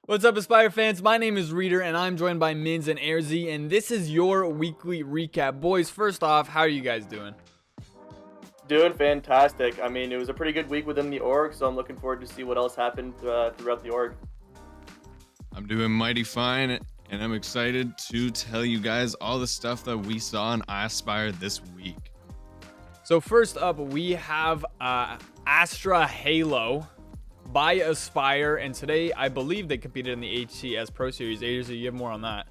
What's up, Aspyre fans? My name is Reider, and I'm joined by Mins and A1rzee, and this is your weekly recap. Boys, first off, how are you guys doing? Doing fantastic. I mean, it was a pretty good week within the org, so I'm looking forward to see what else happened throughout the org. I'm doing mighty fine, and I'm excited to tell you guys all the stuff that we saw on Aspyre this week. So first up, we have Astra Halo by Aspyre, and today I believe they competed in the HCS Pro Series. A1rzee, you have more on that.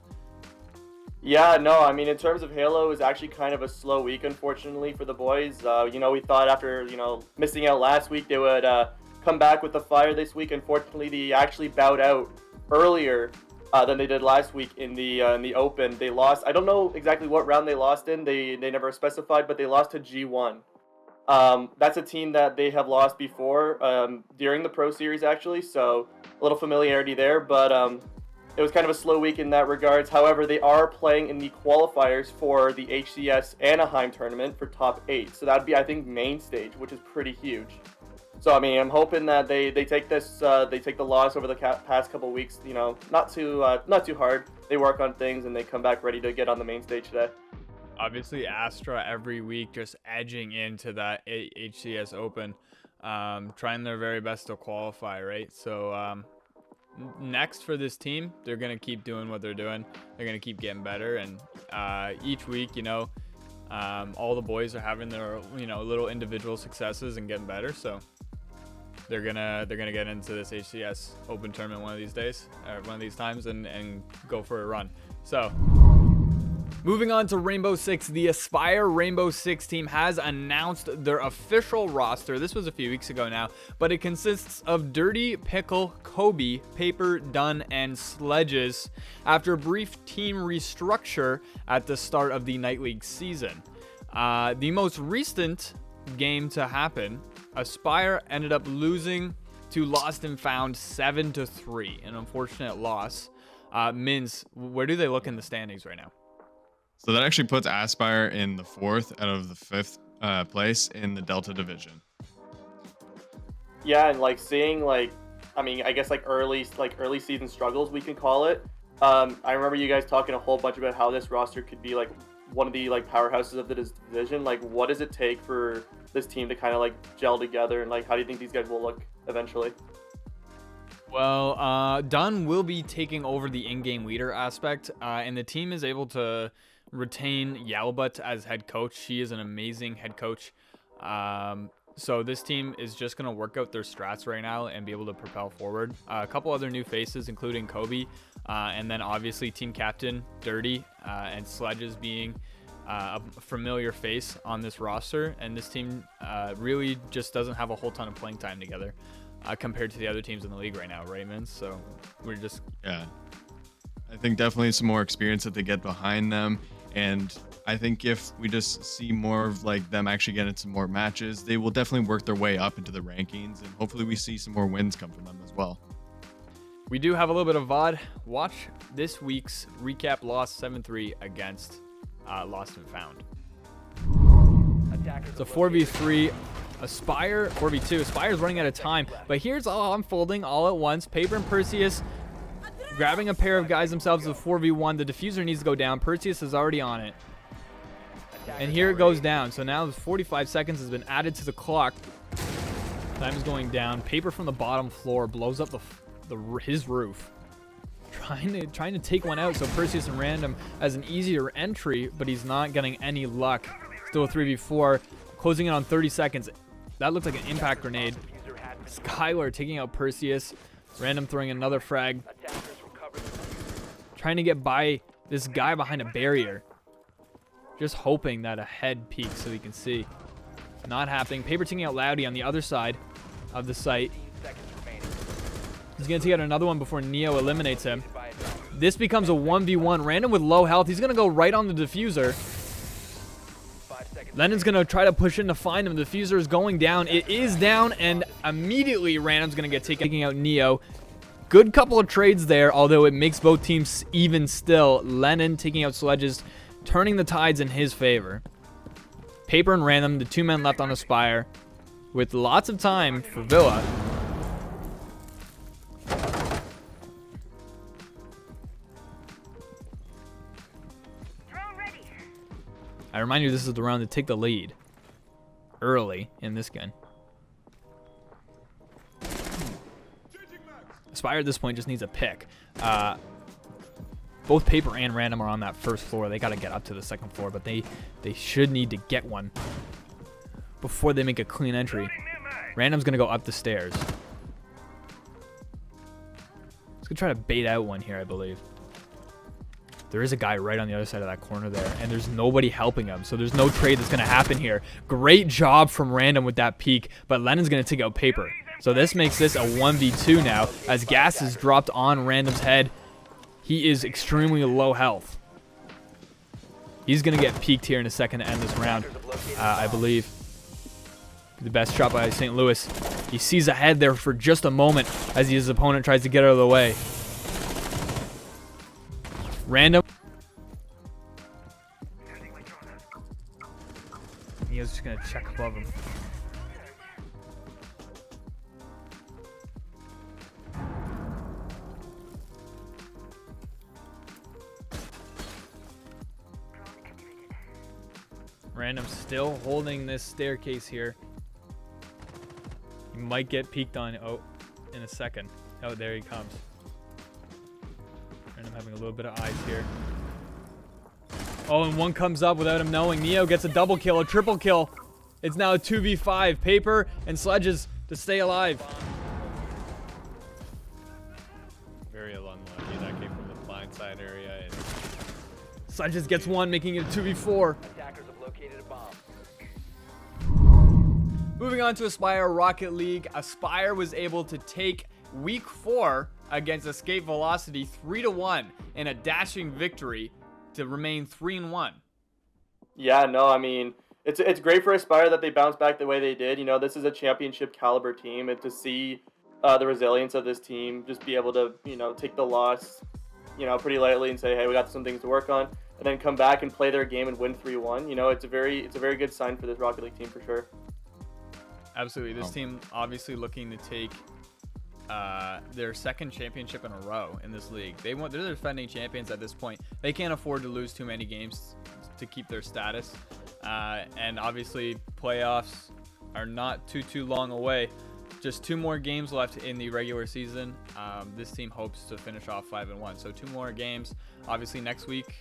Yeah, no, I mean, in terms of Halo, it was actually kind of a slow week, unfortunately, for the boys. We thought after, missing out last week, they would come back with the fire this week. Unfortunately, they actually bowed out earlier than they did last week in the Open. They lost. I don't know exactly what round they lost in. They never specified, but they lost to G1. That's a team that they have lost before during the Pro Series, actually, so a little familiarity there, but it was kind of a slow week in that regards. However, they are playing in the qualifiers for the HCS Anaheim tournament for top 8, so that'd be, I think, main stage, which is pretty huge. So, I mean, I'm hoping that they take the loss over the past couple weeks, not too hard. They work on things, and they come back ready to get on the main stage today. Obviously, Astra every week just edging into that HCS Open, trying their very best to qualify, right? So next for this team, they're going to keep doing what they're doing. They're going to keep getting better, and each week, all the boys are having their, little individual successes and getting better. So they're gonna get into this HCS Open tournament one of these days, or one of these times, and go for a run. So moving on to Rainbow Six, the Aspyre Rainbow Six team has announced their official roster. This was a few weeks ago now, but it consists of Dirty, Pickle, Kobe, Paper, Dunn, and Sledges after a brief team restructure at the start of the Night League season. The most recent game to happen, Aspyre ended up losing to Lost and Found 7-3, an unfortunate loss. Mins, where do they look in the standings right now? So that actually puts Aspyre in the 4th out of the 5th place in the Delta division. Yeah, and seeing I guess early season struggles, we can call it. I remember you guys talking a whole bunch about how this roster could be one of the powerhouses of the division. What does it take for this team to kind of gel together, and how do you think these guys will look eventually? Well, Dunn will be taking over the in-game leader aspect, and the team is able to retain Yalbutt as head coach. She is an amazing head coach. So this team is just going to work out their strats right now and be able to propel forward. A couple other new faces, including Kobe, and then obviously team captain Dirty, and Sledges being a familiar face on this roster. And this team really just doesn't have a whole ton of playing time together compared to the other teams in the league right now, right, Mins? So we're just... Yeah. I think definitely some more experience that they get behind them. And I think if we just see more of them actually get into more matches, they will definitely work their way up into the rankings, and hopefully we see some more wins come from them as well. We do have a little bit of VOD. Watch this week's recap loss 7-3 against Lost and Found. It's a 4v3 Aspyre, 4v2. Aspire's running out of time, but here's all unfolding all at once. Paper and Perseus grabbing a pair of guys themselves with 4v1. The diffuser needs to go down. Perseus is already on it. And here it goes down. So now 45 seconds has been added to the clock. Time is going down. Paper from the bottom floor blows up his roof. Trying to take one out so Perseus and Random has an easier entry, but he's not getting any luck. Still a 3v4. Closing in on 30 seconds. That looked like an impact grenade. Skylar taking out Perseus. Random throwing another frag. Trying to get by this guy behind a barrier. Just hoping that a head peeks so he can see. Not happening. Paper taking out Loudy on the other side of the site. He's going to take out another one before Neo eliminates him. This becomes a 1v1. Random with low health. He's going to go right on the diffuser. Lennon's going to try to push in to find him. The diffuser is going down. It is down, and immediately Random's going to get taking out Neo. Good couple of trades there, although it makes both teams even still. Lennon taking out Sledges, turning the tides in his favor. Paper and Random, the two men left on Aspyre, with lots of time for Villa. I remind you, this is the round to take the lead early in this gun. Aspyre at this point just needs a pick. Both Paper and Random are on that first floor. They got to get up to the second floor, but they should need to get one before they make a clean entry. Random's going to go up the stairs. He's going to try to bait out one here, I believe. There is a guy right on the other side of that corner there, and there's nobody helping him, so there's no trade that's going to happen here. Great job from Random with that peek, but Lennon's going to take out Paper. So this makes this a 1v2 now, as gas is dropped on Random's head. He is extremely low health. He's going to get peeked here in a second to end this round, I believe. The best shot by St. Louis. He sees ahead there for just a moment as his opponent tries to get out of the way. Random. He was just going to check above him. Random still holding this staircase here. He might get peeked on in a second. Oh, there he comes. Random having a little bit of eyes here. Oh, and one comes up without him knowing. Neo gets a double kill, a triple kill. It's now a 2v5. Paper and Sledges to stay alive. Very unlucky. That came from the blindside area. And Sledges gets one, making it a 2v4. Moving on to Aspyre Rocket League. Aspyre was able to take week 4 against Escape Velocity 3-1 in a dashing victory to remain 3-1. Yeah, no, I mean, it's great for Aspyre that they bounced back the way they did. You know, this is a championship caliber team, and to see the resilience of this team, just be able to, you know, take the loss, you know, pretty lightly and say, hey, we got some things to work on, and then come back and play their game and win 3-1. You know, it's a very good sign for this Rocket League team for sure. Absolutely. This team obviously looking to take their second championship in a row in this league. They're the defending champions at this point. They can't afford to lose too many games to keep their status. And obviously playoffs are not too long away. Just 2 more games left in the regular season. This team hopes to finish off 5-1. So 2 more games. Obviously next week,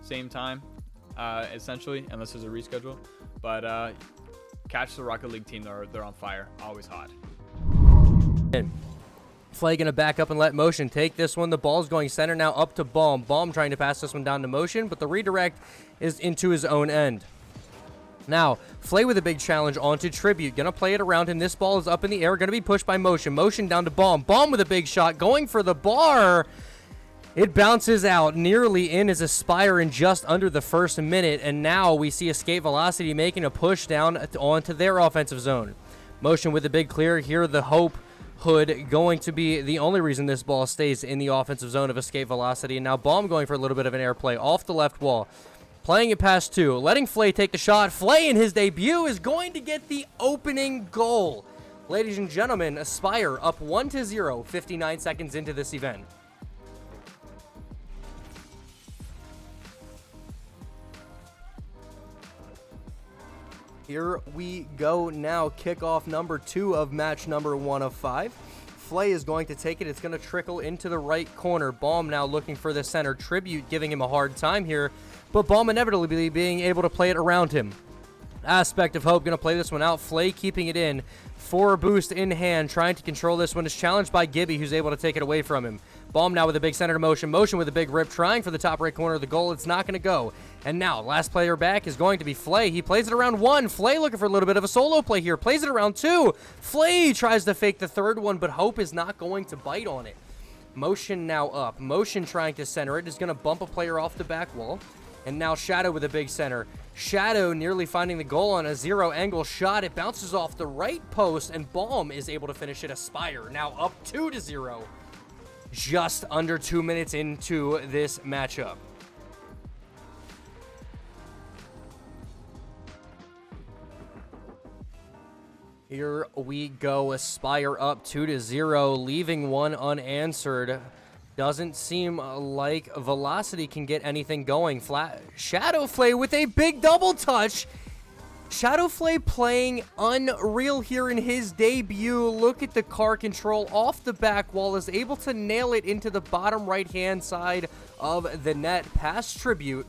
same time, essentially, unless there's a reschedule. But catch the Rocket League team. They're on fire. Always hot. Flay going to back up and let Motion take this one. The ball's going center now up to Baum. Baum trying to pass this one down to Motion, but the redirect is into his own end. Now, Flay with a big challenge onto Tribute. Going to play it around him. This ball is up in the air. Going to be pushed by Motion. Motion down to Baum. Baum with a big shot. Going for the bar. It bounces out nearly in as Aspyre in just under the first minute. And now we see Escape Velocity making a push down onto their offensive zone. Motion with a big clear. Here the hope. Hood going to be the only reason this ball stays in the offensive zone of Escape Velocity. And now Baum going for a little bit of an airplay off the left wall. Playing it past 2. Letting Flay take the shot. Flay in his debut is going to get the opening goal. Ladies and gentlemen, Aspyre up 1-0, 59 seconds into this event. Here we go now. Kickoff number 2 of match number 1 of 5. Flay is going to take it. It's going to trickle into the right corner. Baum now looking for the center. Tribute giving him a hard time here, but Baum inevitably being able to play it around him. Aspect of Hope going to play this one out. Flay keeping it in. 4 boost in hand, trying to control this one. Is challenged by Gibby, who's able to take it away from him. Baum now with a big center to Motion. Motion with a big rip, trying for the top right corner of the goal. It's not going to go. And now, last player back is going to be Flay. He plays it around 1. Flay looking for a little bit of a solo play here. Plays it around 2. Flay tries to fake the third one, but Hope is not going to bite on it. Motion now up. Motion trying to center it. Is going to bump a player off the back wall. And now Shadow with a big center. Shadow nearly finding the goal on a 0 angle shot. It bounces off the right post, and Baum is able to finish it. Aspyre now up 2-0. Just under 2 minutes into this matchup. Here we go. Aspyre up 2-0, leaving one unanswered. Doesn't seem like Velocity can get anything going. Shadowflay with a big double touch. Shadowflay playing unreal here in his debut. Look at the car control off the back wall. Is able to nail it into the bottom right-hand side of the net past Tribute.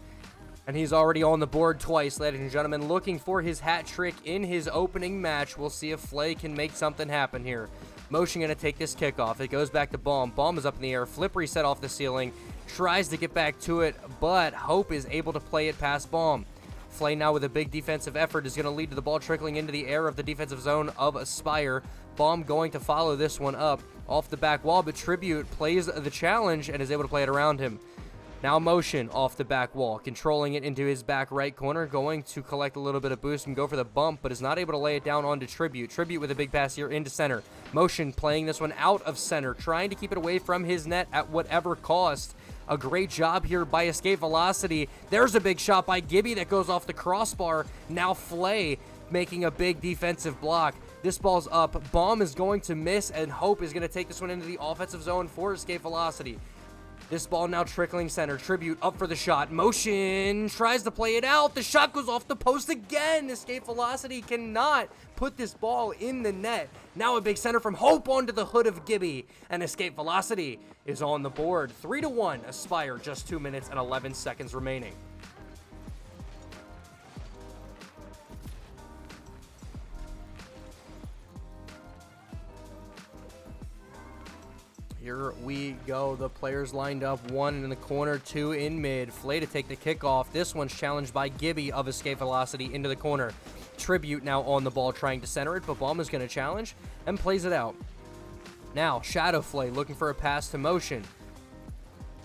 And he's already on the board twice, ladies and gentlemen, looking for his hat trick in his opening match. We'll see if Flay can make something happen here. Motion going to take this kickoff. It goes back to Bomb. Bomb is up in the air. Flip reset off the ceiling. Tries to get back to it, but Hope is able to play it past Bomb. Flay now with a big defensive effort is going to lead to the ball trickling into the air of the defensive zone of Aspyre. Bomb going to follow this one up off the back wall, but Tribute plays the challenge and is able to play it around him. Now Motion off the back wall, controlling it into his back right corner, going to collect a little bit of boost and go for the bump, but is not able to lay it down onto Tribute. Tribute with a big pass here into center. Motion playing this one out of center, trying to keep it away from his net at whatever cost. A great job here by Escape Velocity. There's a big shot by Gibby that goes off the crossbar. Now Flay making a big defensive block. This ball's up. Bomb is going to miss, and Hope is going to take this one into the offensive zone for Escape Velocity. This ball now trickling center. Tribute up for the shot. Motion tries to play it out. The shot goes off the post again. Escape Velocity cannot put this ball in the net. Now a big center from Hope onto the hood of Gibby. And Escape Velocity is on the board. 3-1. Aspyre, just 2 minutes and 11 seconds remaining. Here we go. The players lined up, one in the corner, two in mid. Flay to take the kickoff. This one's challenged by Gibby of Escape Velocity into the corner. Tribute now on the ball trying to center it, but Bomb is going to challenge and plays it out. Now Shadowflay looking for a pass to Motion.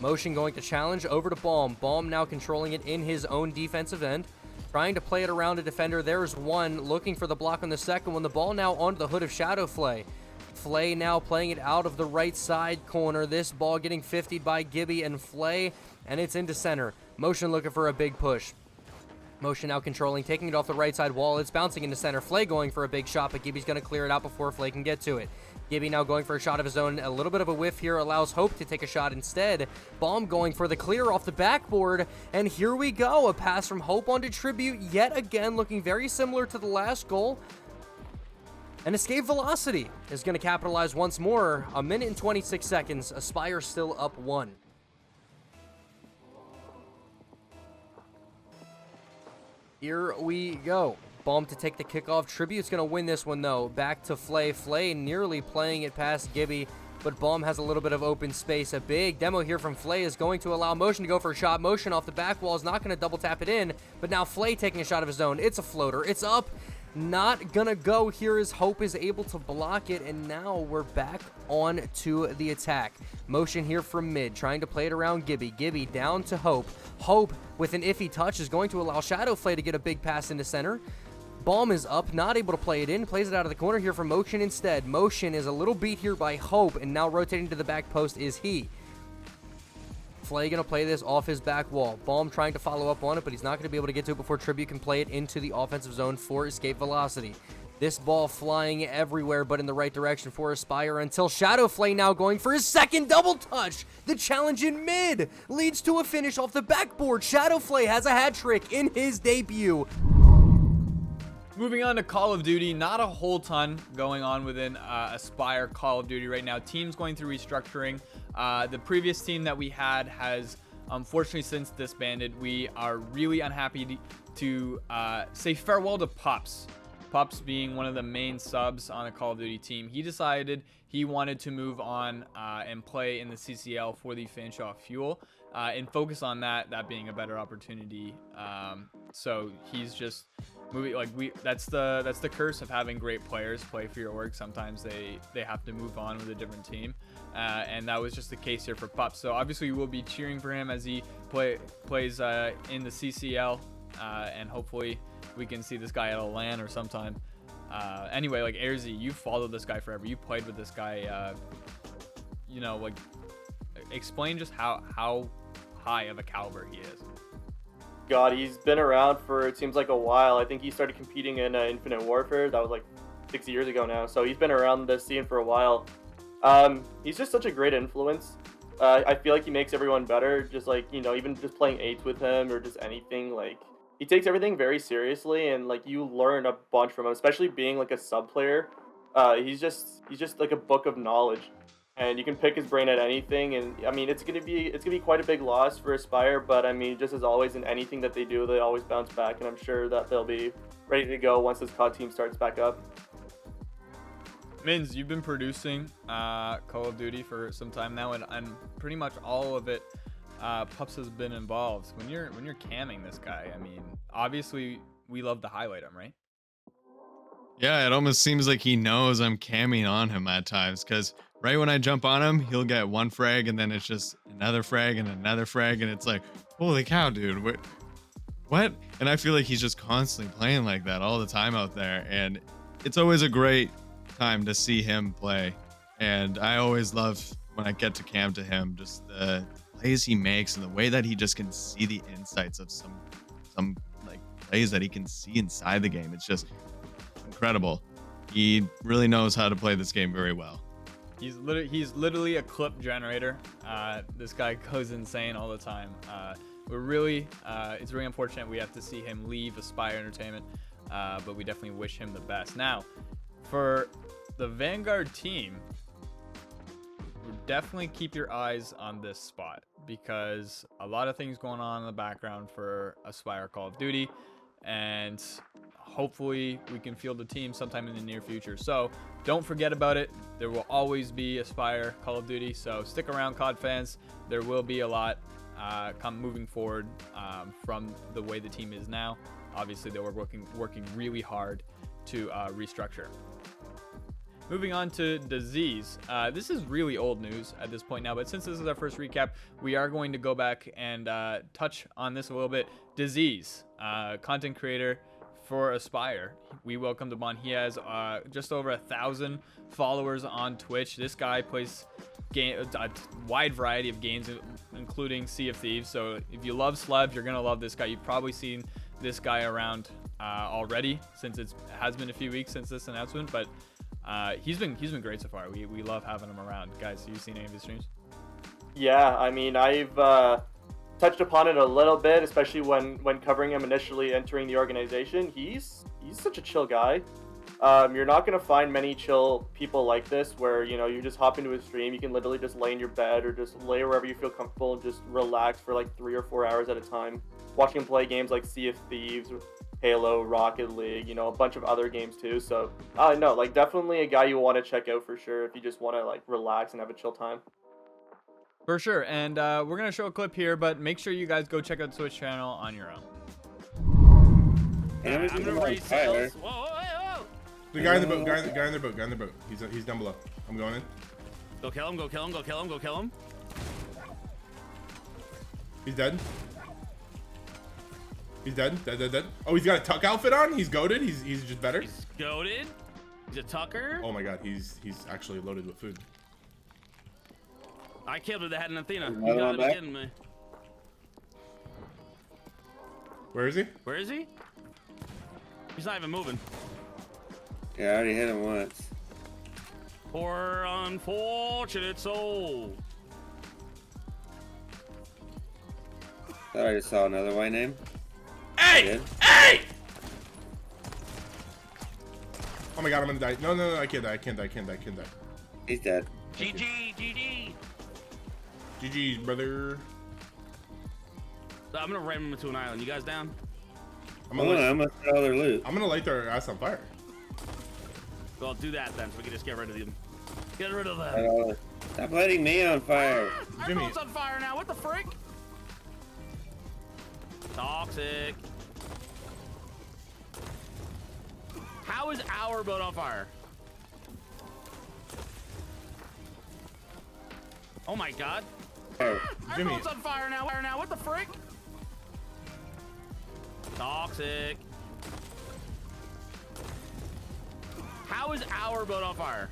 Motion going to challenge over to Bomb. Bomb now controlling it in his own defensive end. Trying to play it around a defender. There's one looking for the block on the second one. The ball now onto the hood of Shadowflay. Flay now playing it out of the right side corner. This ball getting 50'd by Gibby and Flay, and it's into center. Motion looking for a big push. Motion now controlling, taking it off the right side wall. It's bouncing into center. Flay going for a big shot, but Gibby's going to clear it out before Flay can get to it. Gibby now going for a shot of his own. A little bit of a whiff here allows Hope to take a shot instead. Bomb going for the clear off the backboard, and here we go. A pass from Hope onto Tribute, yet again looking very similar to the last goal. And Escape Velocity is going to capitalize once more. 1 minute and 26 seconds. Aspyre still up 1. Here we go. Bomb to take the kickoff. Tribute's going to win this one, though. Back to Flay. Flay nearly playing it past Gibby, but Bomb has a little bit of open space. A big demo here from Flay is going to allow Motion to go for a shot. Motion off the back wall is not going to double tap it in, but now Flay taking a shot of his own. It's a floater. It's up. Not gonna go here as Hope is able to block it, and now we're back on to the attack. Motion here from mid, trying to play it around Gibby. Gibby down to Hope. Hope with an iffy touch is going to allow Shadowflay to get a big pass into center. Bomb is up, not able to play it in, plays it out of the corner here from Motion instead. Motion is a little beat here by Hope, and now rotating to the back post is he. Flay going to play this off his back wall. Bomb trying to follow up on it, but he's not going to be able to get to it before Tribute can play it into the offensive zone for Escape Velocity. This ball flying everywhere but in the right direction for Aspyre until Shadowflay now going for his second double touch. The challenge in mid leads to a finish off the backboard. Shadowflay has a hat trick in his debut. Moving on to Call of Duty, not a whole ton going on within Aspyre Call of Duty right now. Teams going through restructuring. The previous team that we had has unfortunately since disbanded. We are really unhappy to say farewell to Pups. Pups being one of the main subs on a Call of Duty team. He decided he wanted to move on and play in the CCL for the Fanshawe Fuel and focus on that being a better opportunity. So he's just moving. That's the curse of having great players play for your org. Sometimes they have to move on with a different team, and that was just the case here for Pups. So obviously we will be cheering for him as he plays in the CCL, and hopefully we can see this guy at a LAN or sometime. Anyway, like Airzy, you followed this guy forever. You played with this guy. Explain just how high of a caliber he is. God, he's been around for, it seems like a while. I think he started competing in Infinite Warfare. That was like 6 years ago now. So he's been around the scene for a while. He's just such a great influence. I feel like he makes everyone better. Just like, you know, even just playing eights with him or just anything, like he takes everything very seriously, and like you learn a bunch from him, especially being like a sub player. He's just like a book of knowledge, and you can pick his brain at anything. And I mean, it's gonna be quite a big loss for Aspyre, but I mean, just as always in anything that they do, they always bounce back, and I'm sure that they'll be ready to go once this COD team starts back up. Mins, you've been producing Call of Duty for some time now, and pretty much all of it, Pups has been involved. When you're camming this guy, I mean, obviously we love to highlight him, right? Yeah, it almost seems like he knows I'm camming on him at times, because right when I jump on him, he'll get one frag, and then it's just another frag and another frag, and it's like, holy cow, dude, what? And I feel like he's just constantly playing like that all the time out there, and it's always a great time to see him play. And I always love when I get to cam to him, just the plays he makes and the way that he just can see the insights of some like plays that he can see inside the game. It's just incredible. He really knows how to play this game very well. He's literally a clip generator. This guy goes insane all the time. It's really unfortunate we have to see him leave Aspyre Entertainment, but we definitely wish him the best. Now, for the Vanguard team, definitely keep your eyes on this spot, because a lot of things going on in the background for Aspyre Call of Duty, and hopefully we can field the team sometime in the near future. So don't forget about it. There will always be Aspyre Call of Duty, so stick around, COD fans. There will be a lot moving forward from the way the team is now. Obviously they were working really hard to restructure. Moving on to Disease. This is really old news at this point now, but since this is our first recap, we are going to go back and touch on this a little bit. Disease, content creator for Aspyre. We welcomed him on. He has just over 1,000 followers on Twitch. This guy plays a wide variety of games, including Sea of Thieves. So if you love slabs, you're gonna love this guy. You've probably seen this guy around already, since it has been a few weeks since this announcement, but he's been great so far. We love having him around. Guys, have you seen any of his streams? Yeah, I mean, I've touched upon it a little bit, especially when covering him initially entering the organization. He's such a chill guy. You're not gonna find many chill people like this, where you know you just hop into a stream, you can literally just lay in your bed or just lay wherever you feel comfortable and just relax for like 3 or 4 hours at a time, watching him play games like Sea of Thieves, Halo, Rocket League, you know, a bunch of other games too. So no, like definitely a guy you want to check out for sure if you just want to like relax and have a chill time. For sure. And we're gonna show a clip here, but make sure you guys go check out the Twitch channel on your own. I'm gonna raise sales. Whoa, whoa, whoa! The guy in the boat, guy in the boat. He's down below. I'm going in. Go kill him, go kill him, go kill him, go kill him. He's dead. He's dead. Dead. Oh, he's got a tuck outfit on. He's goated. He's just better. He's goated. He's a tucker. Oh my god, he's actually loaded with food. I killed her that had an Athena. You gotta be kidding me. Where is he? Where is he? He's not even moving. Yeah, I already hit him once. Poor unfortunate soul. Thought I just saw another white name. Hey! Hey! Oh my god, I'm gonna die. No, I can't die. He's dead. GG. GG's, brother. So I'm gonna ram him into an island. You guys down? I'm gonna throw all their loot. I'm gonna light their ass on fire. Well, do that then, so we can just get rid of them. Get rid of them. Stop lighting me on fire. Jimmy. Everyone's on fire now. What the frick? Toxic. How is our boat on fire? Oh my god. Oh, Jimmy. Everyone's on fire now. What the frick? Toxic. How is our boat on fire?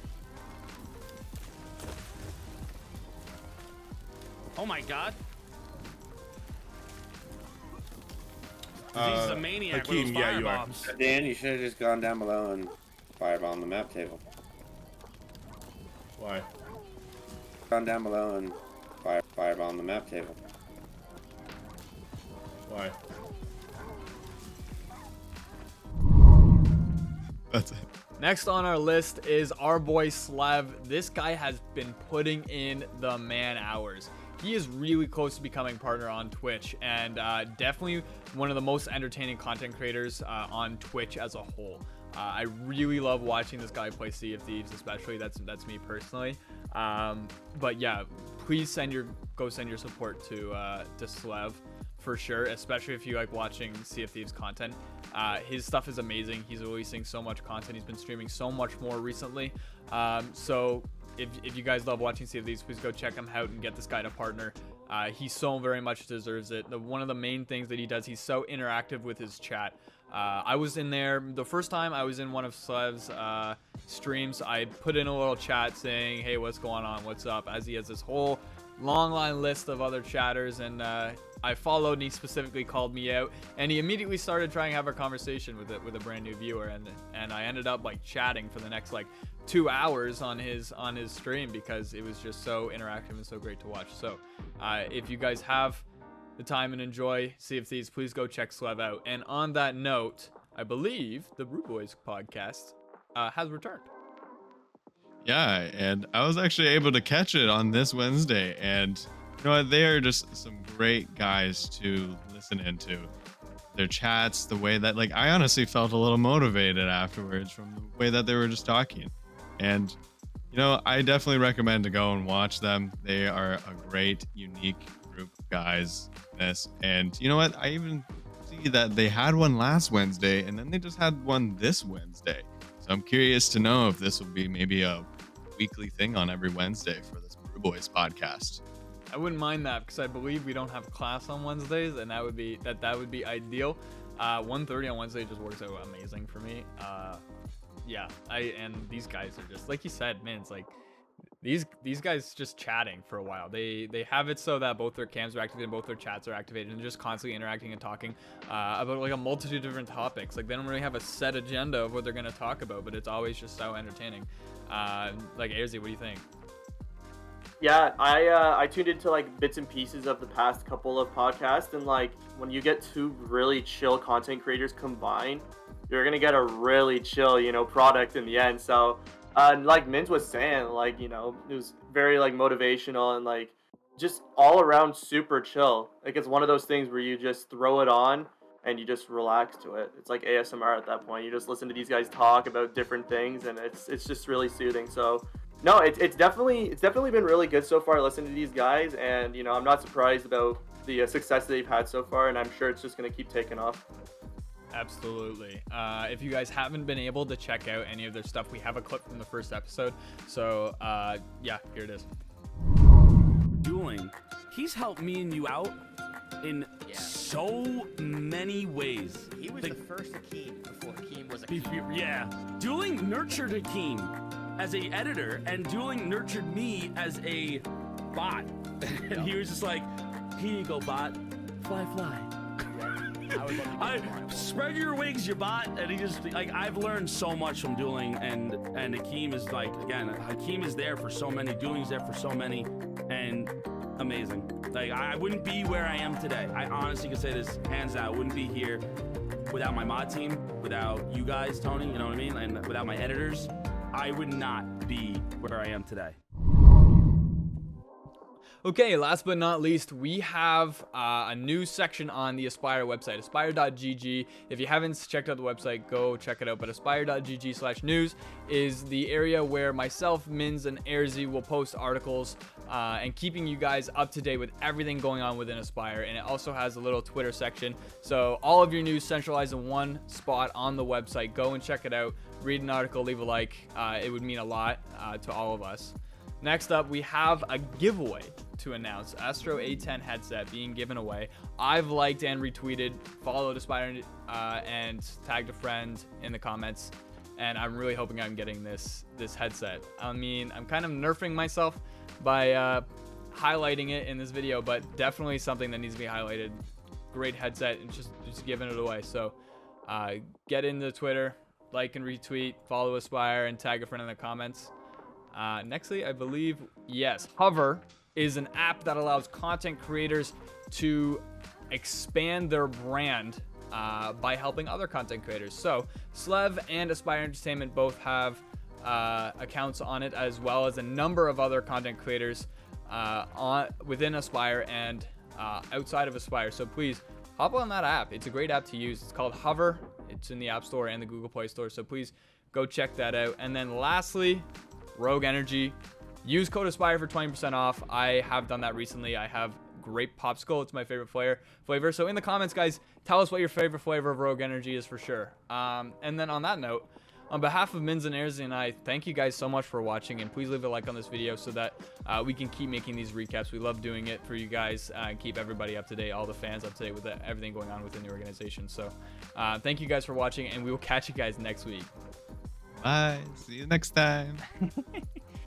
Oh my god. He's a maniac with those Hakeem, yeah, you are. firebombs. Dan, you should have just gone down below and firebomb the map table. Why? Gone down below and Fireball on the map table. Why? That's it. Next on our list is our boy Slev. This guy has been putting in the man hours. He is really close to becoming partner on Twitch, and definitely one of the most entertaining content creators on Twitch as a whole. I really love watching this guy play Sea of Thieves, especially. That's me personally. But yeah, please go send your support to Slev for sure, especially if you like watching Sea of Thieves content. His stuff is amazing. He's releasing so much content. He's been streaming so much more recently. So if you guys love watching Sea of Thieves, please go check him out and get this guy to partner. He so very much deserves it. One of the main things that he does, he's so interactive with his chat. I was in there the first time I was in one of Slev's streams. I put in a little chat saying, hey, what's going on, what's up, as he has this whole long line list of other chatters, and I followed, and he specifically called me out, and he immediately started trying to have a conversation with a brand new viewer, and I ended up like chatting for the next like 2 hours on his stream, because it was just so interactive and so great to watch. So if you guys have the time and enjoy Sea of Thieves, please go check Slev out. And on that note, I believe the Brew Boys podcast has returned. Yeah, and I was actually able to catch it on this Wednesday, and you know what? They are just some great guys to listen into. Their chats, the way that, like, I honestly felt a little motivated afterwards from the way that they were just talking. And, you know, I definitely recommend to go and watch them. They are a great, unique group of guys in this. And you know what? I even see that they had one last Wednesday, and then they just had one this Wednesday. So I'm curious to know if this will be maybe a weekly thing on every Wednesday for this Brew Boys podcast. I wouldn't mind that, because I believe we don't have class on Wednesdays, and that would be ideal. 1:30 on Wednesday just works out amazing for me. Yeah, and these guys are just like you said, man. It's like these guys just chatting for a while. They have it so that both their cams are activated, both their chats are activated, and they're just constantly interacting and talking about like a multitude of different topics. Like they don't really have a set agenda of what they're gonna talk about, but it's always just so entertaining. Like A1rzee, what do you think? Yeah, I tuned into like bits and pieces of the past couple of podcasts, and like when you get two really chill content creators combined, you're gonna get a really chill, product in the end. So, like Mint was saying, like it was very like motivational and like just all around super chill. Like it's one of those things where you just throw it on and you just relax to it. It's like ASMR at that point. You just listen to these guys talk about different things, and it's just really soothing. So. No, it's definitely been really good so far listening to these guys, and I'm not surprised about the success they've had so far, and I'm sure it's just going to keep taking off. Absolutely. If you guys haven't been able to check out any of their stuff, we have a clip from the first episode. So yeah, here it is. Dueling. He's helped me and you out in so many ways. He was the first Akeem before Akeem was Akeem. Yeah. Dueling nurtured Akeem as a editor, and Dueling nurtured me as a bot. And he was just like, here you go, bot. Fly, fly. I spread your wings, you bot. And he just, like, I've learned so much from Dueling, and Akeem is like, again, Akeem is there for so many, Dueling's there for so many, and amazing. Like, I wouldn't be where I am today. I honestly can say this, hands down, I wouldn't be here without my mod team, without you guys, Tony, you know what I mean? And without my editors, I would not be where I am today. Okay, last but not least, we have a new section on the Aspyre website, aspyre.gg. If you haven't checked out the website, go check it out. But aspyre.gg/news is the area where myself, Mins, and A1rzee will post articles and keeping you guys up to date with everything going on within Aspyre. And it also has a little Twitter section. So all of your news centralized in one spot on the website. Go and check it out. Read an article, leave a like. It would mean a lot to all of us. Next up, we have a giveaway to announce. Astro A10 headset being given away. I've liked and retweeted, followed Aspyre, and tagged a friend in the comments. And I'm really hoping I'm getting this headset. I mean, I'm kind of nerfing myself by highlighting it in this video, but definitely something that needs to be highlighted. Great headset, and just giving it away. So get into Twitter, like and retweet, follow Aspyre, and tag a friend in the comments. Nextly, I believe, yes, Hover is an app that allows content creators to expand their brand by helping other content creators. So Slev and Aspyre Entertainment both have accounts on it, as well as a number of other content creators within Aspyre and outside of Aspyre. So please hop on that app. It's a great app to use. It's called Hover. It's in the App Store and the Google Play Store. So please go check that out. And then lastly, Rogue Energy. Use code Aspyre for 20% off. I have done that recently. I have grape popsicle. It's my favorite flavor. So in the comments, guys, tell us what your favorite flavor of Rogue Energy is for sure. And then on that note, on behalf of Mins and Airs and I, thank you guys so much for watching, and please leave a like on this video so that we can keep making these recaps. We love doing it for you guys and keep everybody up to date, all the fans up to date with everything going on within the organization. So thank you guys for watching, and we will catch you guys next week. Bye. See you next time.